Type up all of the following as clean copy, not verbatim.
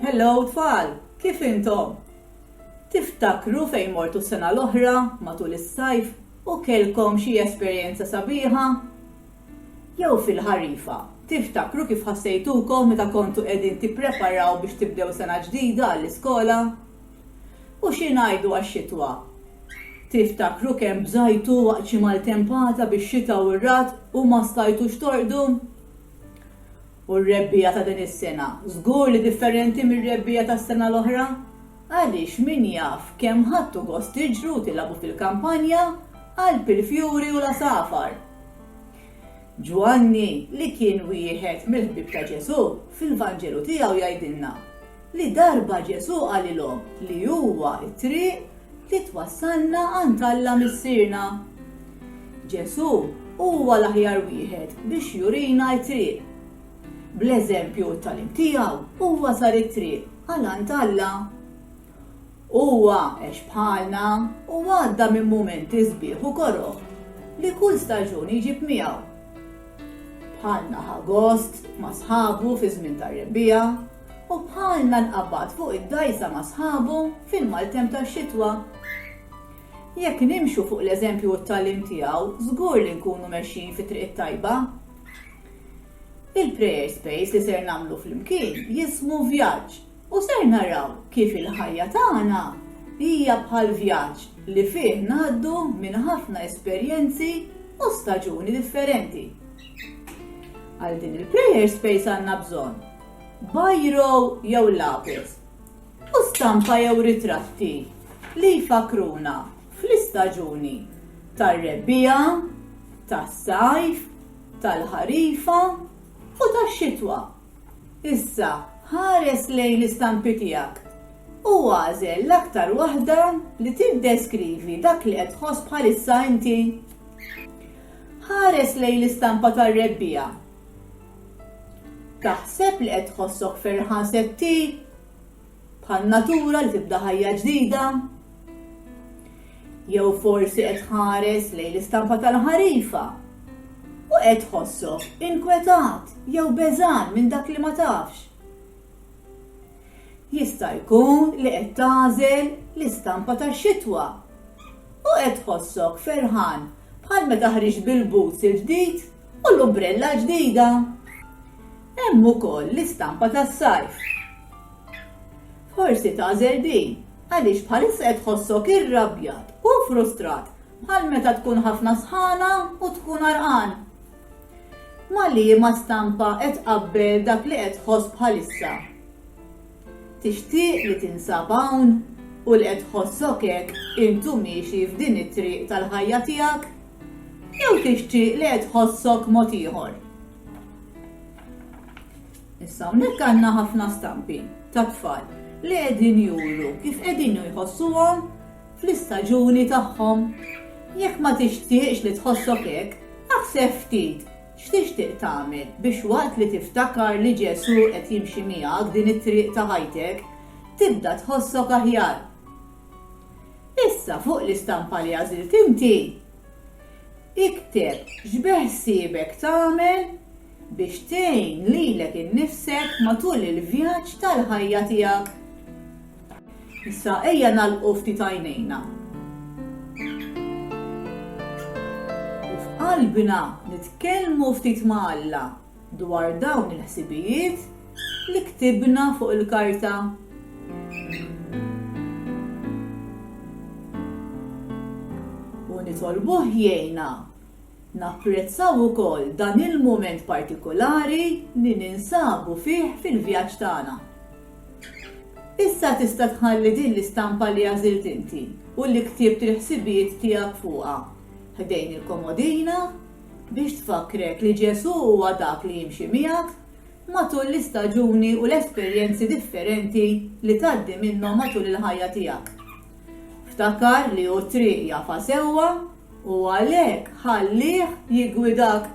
Hello tfal, kif intom? Tiftakru fejn mortu s-sena l-oħra matul is-sajf u kellkom xi esperjenza sabiħa? Jew fil-ħarifa, tiftakru kif ħassejtukom meta kontu qegħdin tippreparaw biex tibdew sena ġdida għall-iskola? U xi ngħidu għax-xitwa? Tiftakru kemm bżajtu waqt xi maltempata bix-xita u r-rad u ma stajtux torqdu? U r-rebbija ta' din is-sena, żgur li differenti mir-rebbija tas-sena l-oħra? Għaliex min jaf kemm ħadtu gost tiġru tilagħbu fil-kampanja għall il-fjuri u l-asafar. Ġwanni li kien wieħed mill-ħbib ta' Ġesu fil-Vanġelu tiegħu jgħidilna li darba Ġesu qalilhom li huwa t-triq li twassalna għand Alla missierna. Ġesu huwa l-aħjar wieħed biex jurina t-triq. Bl-eżempju tal-im tiegħu huwa sar it-triq għal Alla. Huwa għex bħalna u għadda minn mumenti sbieħ u koroħ li kull staġun jiġib miegħu. Bħalna ħagost ma' sħabu fi żmien tar-rebbija u bħalna nqabbad fuq id-dajsa ma' sħabu fil-maltem tax-xitwa. Jekk nimxu fuq l-eżempju tal-im tiegħu, żgur li nkunu mexxin fi triq tajba. Il-prayer space li ser nagħmlu flimkien jismu vjaġġ u ser naraw kif il-ħajja tagħna hija bħal vjaġġ li fih ngħaddu minn ħafna esperjenzi u staġuni differenti. Għal din il-prayer space għandna bżonn bajro jew lapis u stampa jew ritratti li jfakruna fl-istaġuni tar-rebbija, tas-sajf, tal-ħarifa u tax-xitwa. Issa ħares lejn l-istampi tiegħek u għażel l-aktar waħda li tiddeskrivi dak li qed tħoss bħalissa inti. Ħares lejn l-istampa tar-rebbija. Taħseb li qed tħossok ferħan setti bħal natura li tibda ħajja ġdida? Jew forsi qed tħares lejn l-istampa tal-ħarifa u qed tħossok inkwetat jew beżan minn dak li ma tafx. Jista' jkun li qed tagħżel l-istampa tax-xitwa u qed tħossok ferħan bħal meta ħriġ bil-boots il-ġdid u l-umbrella ġdida. Hemm ukoll l-istampa tas-sajf. Forsi tagħżel din għaliex bħalissa qed tħossok irrabjat u frustrat bħal meta tkun ħafna sħana u tkun għarqan. Ma liema stampa qed tqabbel dak li qed tħoss bħalissa? Tixtieq li tinsab hawn u li qed tħossok hekk intu miexi f'din it-triq tal-ħajja tiegħek? Jew tixtieq li qed tħossok mod ieħor? Issa hawnhekk għandna ħafna stampi ta' tfal li qegħdin juru kif qegħdin jħossuhom fl-istaġuni tagħhom. Jekk ma tixtieqx li tħossok hekk, aħseb ftit x'tixtieq tagħmel biex waqt li tiftakar li Ġesu qed jimxi miegħek din it-triq ta' ħajtek tibda tħossok aħjar. Issa fuq l-istampa li għażilt inti, ikteb x'beħsiebek tagħmel biex tgħin lilek innifsek matul il-vjaġġ tal-ħajja tiegħek. Issa ejja nagħlqu ftit għajnejna. Qalbna nitkellmu ftit ma' Alla dwar dawn il-ħsibijiet li ktibna fuq il-karta. U nitolbuh jgħinna napprezzaw ukoll dan il-mument partikolari li ninsabu fih fil-vjaġġ tagħna. Issa tista' tħalli din l-istampa li għażilt inti u li ktibt il-ħsibijiet tiegħek fuqha ħdejn il-komodina biex tfakrek li Ġesu huwa dak li jimxi miegħek matul l-istaġuni u l-esperjenzi differenti li tgħaddi minnhom matul il-ħajja tiegħek. Ftakar li hu triq jafa sewwa u għalhekk ħallih jiggwidak.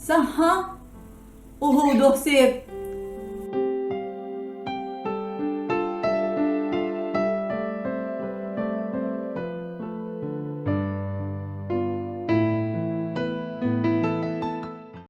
Saħħa u ħudu ħsieb.